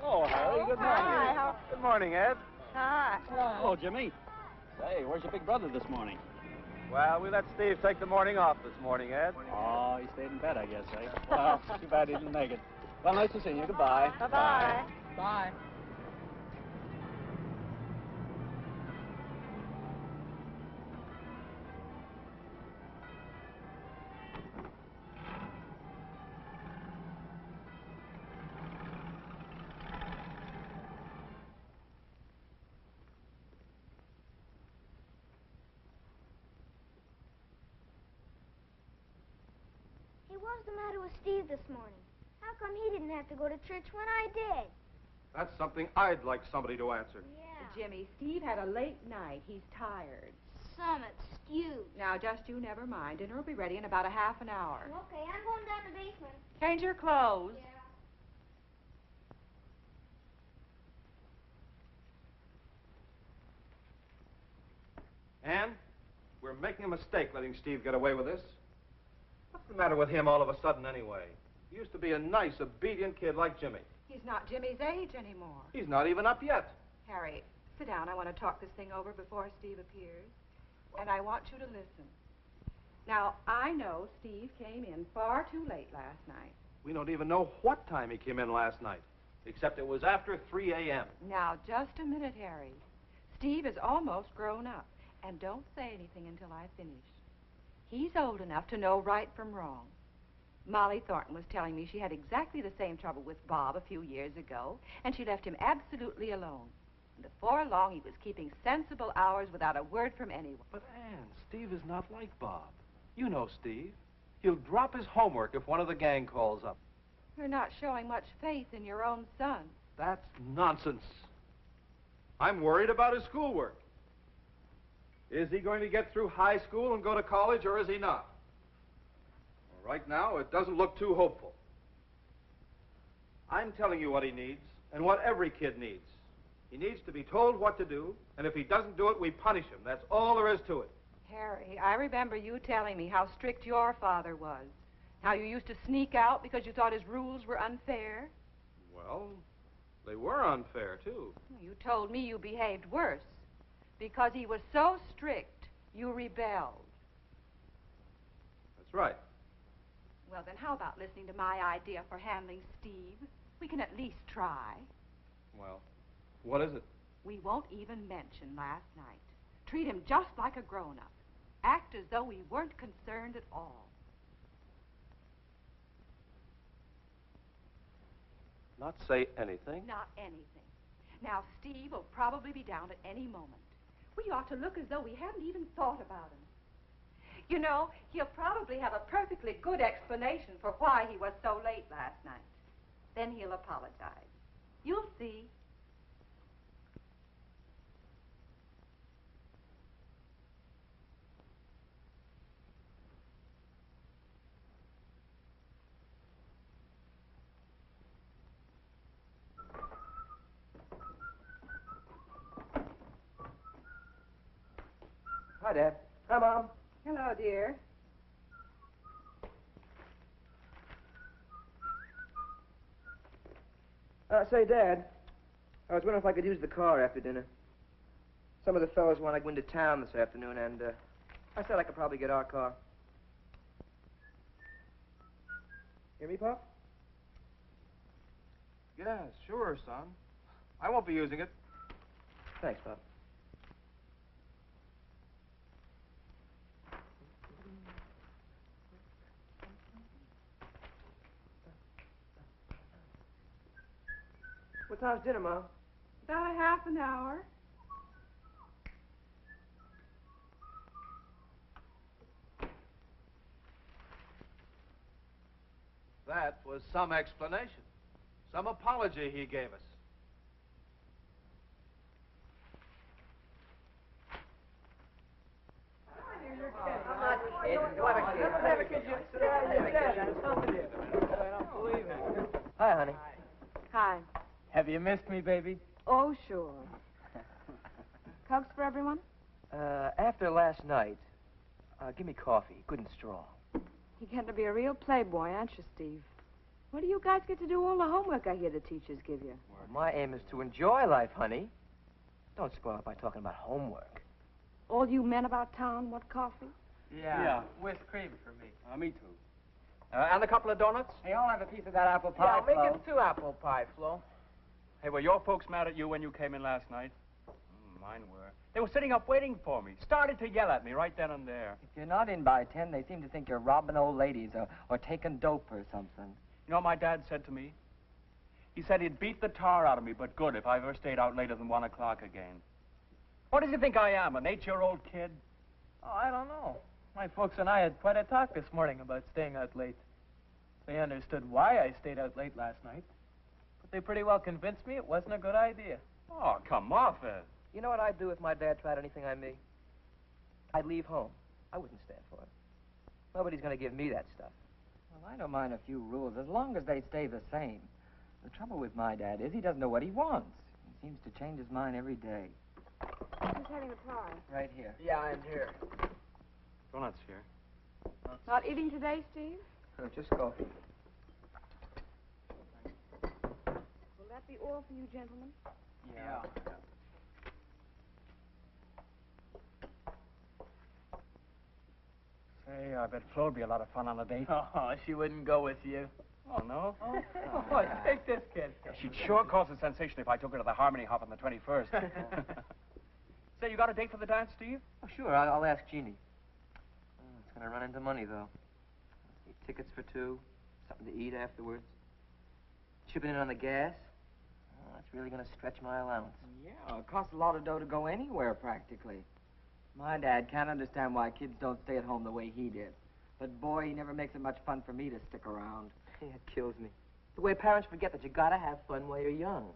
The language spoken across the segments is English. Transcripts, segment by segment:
Hello, Harry. Good morning. Hi. Good morning, Ed. Hi. Hello, Jimmy. Say, where's your big brother this morning? Well, we let Steve take the morning off this morning, Ed. Oh, he stayed in bed, I guess, eh? Well, too bad he didn't make it. Well, nice to see you. Goodbye. Bye-bye. Bye. Hey, what's the matter with Steve this morning? How come he didn't have to go to church when I did? That's something I'd like somebody to answer. Yeah. Jimmy, Steve had a late night. He's tired. Some excuse. Now, just you never mind. Dinner will be ready in about a half an hour. Okay, I'm going down the basement. Change your clothes. Yeah. Ann, we're making a mistake letting Steve get away with this. What's the matter with him all of a sudden, anyway? He used to be a nice, obedient kid like Jimmy. He's not Jimmy's age anymore. He's not even up yet. Harry, sit down. I want to talk this thing over before Steve appears. And I want you to listen. Now, I know Steve came in far too late last night. We don't even know what time he came in last night, except it was after 3 a.m. Now, just a minute, Harry. Steve is almost grown up. And don't say anything until I finish. He's old enough to know right from wrong. Molly Thornton was telling me she had exactly the same trouble with Bob a few years ago, and she left him absolutely alone. And before long, he was keeping sensible hours without a word from anyone. But, Ann, Steve is not like Bob. You know Steve. He'll drop his homework if one of the gang calls up. You're not showing much faith in your own son. That's nonsense. I'm worried about his schoolwork. Is he going to get through high school and go to college, or is he not? Well, right now, it doesn't look too hopeful. I'm telling you what he needs, and what every kid needs. He needs to be told what to do, and if he doesn't do it, we punish him. That's all there is to it. Harry, I remember you telling me how strict your father was. How you used to sneak out because you thought his rules were unfair. Well, they were unfair, too. You told me you behaved worse. Because he was so strict, you rebelled. That's right. Well, then how about listening to my idea for handling Steve? We can at least try. Well, what is it? We won't even mention last night. Treat him just like a grown-up. Act as though we weren't concerned at all. Not say anything? Not anything. Now, Steve will probably be down at any moment. We ought to look as though we hadn't even thought about him. You know, he'll probably have a perfectly good explanation for why he was so late last night. Then he'll apologize. You'll see. Hi, Dad. Hi, Mom. Hello, dear. Say, Dad, I was wondering if I could use the car after dinner. Some of the fellows want to go into town this afternoon, and I said I could probably get our car. Hear me, Pop? Yeah, sure, son. I won't be using it. Thanks, Pop. What time's dinner, Mom? About a half an hour. That was some explanation. Some apology he gave us. Hi, honey. Hi. Have you missed me, baby? Oh, sure. Cokes for everyone? After last night, give me coffee, good and strong. You're getting to be a real playboy, aren't you, Steve? What do you guys get to do all the homework I hear the teachers give you? Well, my aim is to enjoy life, honey. Don't spoil it by talking about homework. All you men about town want coffee? Yeah. With cream for me. Me too. And a couple of donuts? Hey, I'll have a piece of that apple pie, Yeah, make it 2 apple pie, Flo. Hey, were your folks mad at you when you came in last night? Mine were. They were sitting up waiting for me. Started to yell at me right then and there. If you're not in by 10, they seem to think you're robbing old ladies or taking dope or something. You know what my dad said to me? He said he'd beat the tar out of me, but good if I ever stayed out later than 1 o'clock again. What does he think I am, an 8-year-old kid? Oh, I don't know. My folks and I had quite a talk this morning about staying out late. They understood why I stayed out late last night. But they pretty well convinced me it wasn't a good idea. Oh, come off it. You know what I'd do if my dad tried anything on me? I'd leave home. I wouldn't stand for it. Nobody's going to give me that stuff. Well, I don't mind a few rules as long as they stay the same. The trouble with my dad is he doesn't know what he wants. He seems to change his mind every day. Who's having the pie? Right here. Yeah, I'm here. Donuts here. Not eating today, Steve? Just coffee. Will that be all for you, gentlemen? Yeah. Say, I bet Flo'd be a lot of fun on a date. Oh, she wouldn't go with you. Oh, no? Oh, take this, kid. She'd sure cause a sensation if I took her to the Harmony Hop on the 21st. Say, you got a date for the dance, Steve? Oh, sure. I'll ask Jeannie. It's going to run into money, though. Need tickets for 2, something to eat afterwards. Chipping in on the gas. Oh, that's really going to stretch my allowance. Yeah, it costs a lot of dough to go anywhere, practically. My dad can't understand why kids don't stay at home the way he did. But, boy, he never makes it much fun for me to stick around. Yeah, it kills me. The way parents forget that you got to have fun while you're young.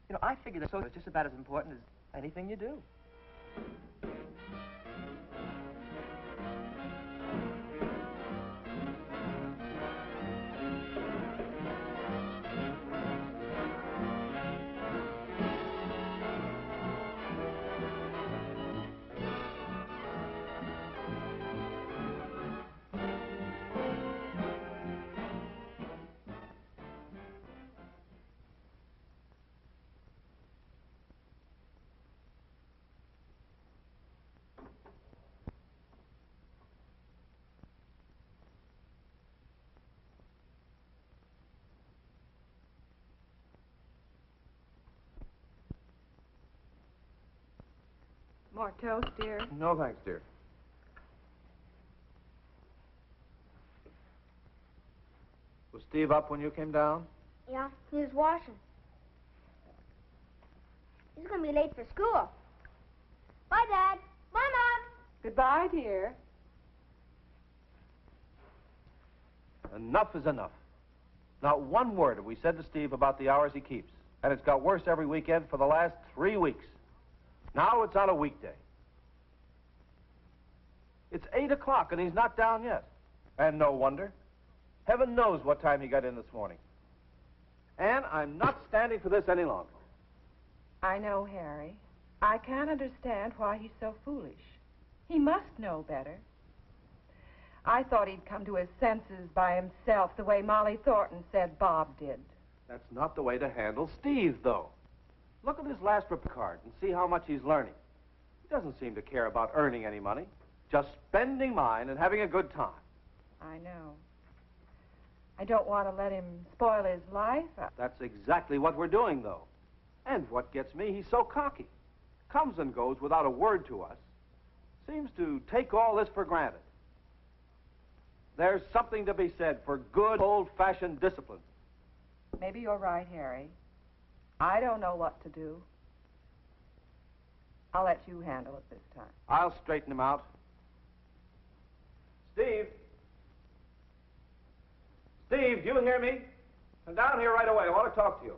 You know, I figure that social is just about as important as anything you do. More toast, dear? No, thanks, dear. Was Steve up when you came down? Yeah, he was washing. He's going to be late for school. Bye, Dad. Bye, Mom. Goodbye, dear. Enough is enough. Not one word have we said to Steve about the hours he keeps. And it's got worse every weekend for the last 3 weeks. Now it's on a weekday. It's 8 o'clock and he's not down yet. And no wonder. Heaven knows what time he got in this morning. And I'm not standing for this any longer. I know, Harry. I can't understand why he's so foolish. He must know better. I thought he'd come to his senses by himself the way Molly Thornton said Bob did. That's not the way to handle Steve, though. Look at his last report card and see how much he's learning. He doesn't seem to care about earning any money, just spending mine and having a good time. I know. I don't want to let him spoil his life. That's exactly what we're doing, though. And what gets me, he's so cocky. Comes and goes without a word to us. Seems to take all this for granted. There's something to be said for good old-fashioned discipline. Maybe you're right, Harry. I don't know what to do. I'll let you handle it this time. I'll straighten him out. Steve! Steve, do you hear me? Come down here right away. I want to talk to you.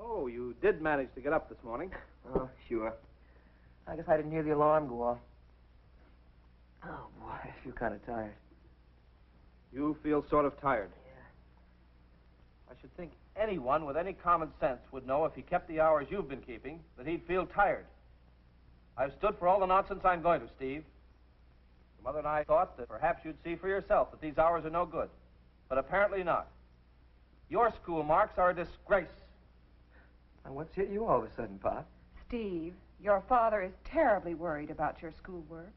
Oh, you did manage to get up this morning. Oh, sure. I guess I didn't hear the alarm go off. Oh, boy, I feel kind of tired. You feel sort of tired. Yeah. I should think anyone with any common sense would know if he kept the hours you've been keeping, that he'd feel tired. I've stood for all the nonsense I'm going to, Steve. Your mother and I thought that perhaps you'd see for yourself that these hours are no good, but apparently not. Your school marks are a disgrace. And what's hit you all of a sudden, Pop? Steve, your father is terribly worried about your schoolwork.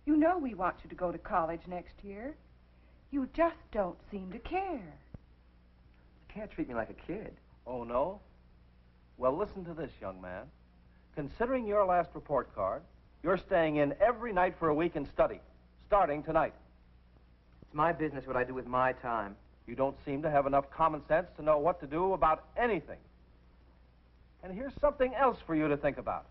You know we want you to go to college next year. You just don't seem to care. You can't treat me like a kid. Oh, no? Well, listen to this, young man. Considering your last report card, you're staying in every night for a week and study, starting tonight. It's my business what I do with my time. You don't seem to have enough common sense to know what to do about anything. And here's something else for you to think about.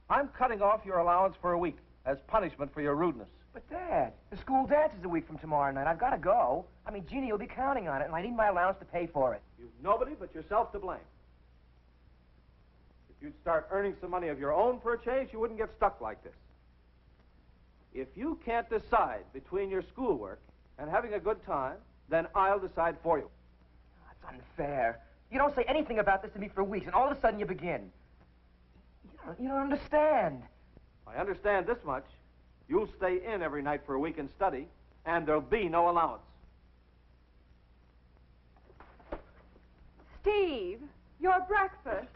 I'm cutting off your allowance for a week as punishment for your rudeness. But, Dad, the school dance is a week from tomorrow night. I've got to go. I mean, Jeannie will be counting on it, and I need my allowance to pay for it. You've nobody but yourself to blame. If you'd start earning some money of your own for a change, you wouldn't get stuck like this. If you can't decide between your schoolwork and having a good time, then I'll decide for you. That's unfair. You don't say anything about this to me for weeks, and all of a sudden you begin. You don't understand. I understand this much. You'll stay in every night for a week and study, and there'll be no allowance. Steve, your breakfast.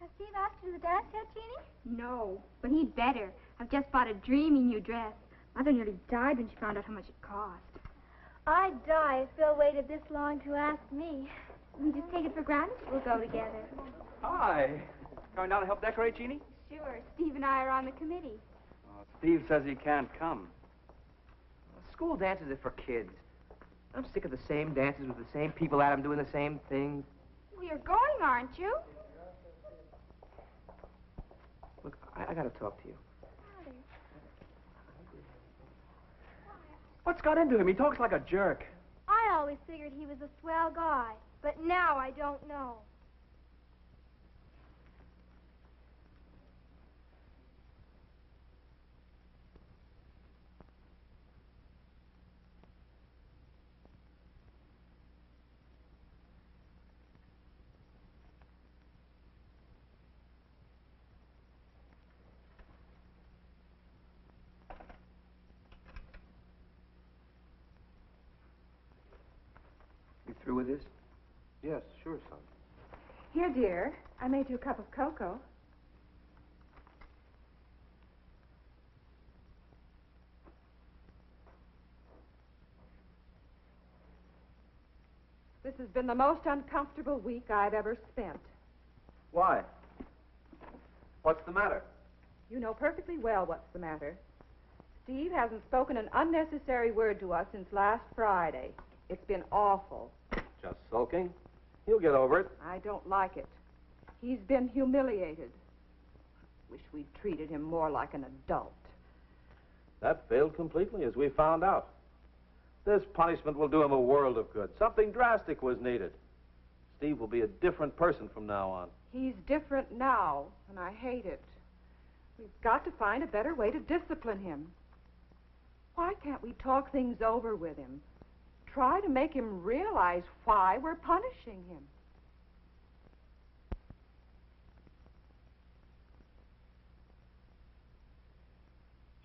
Has Steve asked you to the dance yet, Jeannie? No, but he'd better. I've just bought a dreamy new dress. Mother nearly died when she found out how much it cost. I'd die if Phil waited this long to ask me. We just take it for granted we'll go together. Hi. Going down to help decorate, Jeannie? Sure, Steve and I are on the committee. Oh, Steve says he can't come. School dances are for kids. I'm sick of the same dances with the same people at them doing the same things. Well, you're going, aren't you? Look, I got to talk to you. What's got into him? He talks like a jerk. I always figured he was a swell guy, but now I don't know. You through with this? Yes, sure, son. Here, dear, I made you a cup of cocoa. This has been the most uncomfortable week I've ever spent. Why? What's the matter? You know perfectly well what's the matter. Steve hasn't spoken an unnecessary word to us since last Friday. It's been awful. Just sulking. He'll get over it. I don't like it. He's been humiliated. Wish we'd treated him more like an adult. That failed completely, as we found out. This punishment will do him a world of good. Something drastic was needed. Steve will be a different person from now on. He's different now, and I hate it. We've got to find a better way to discipline him. Why can't we talk things over with him? Try to make him realize why we're punishing him.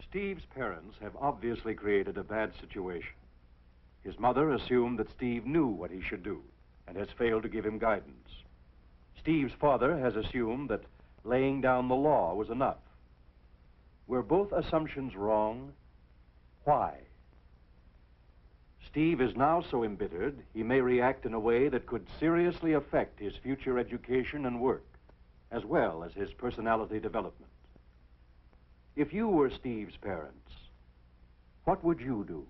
Steve's parents have obviously created a bad situation. His mother assumed that Steve knew what he should do and has failed to give him guidance. Steve's father has assumed that laying down the law was enough. Were both assumptions wrong? Why? Steve is now so embittered, he may react in a way that could seriously affect his future education and work, as well as his personality development. If you were Steve's parents, what would you do?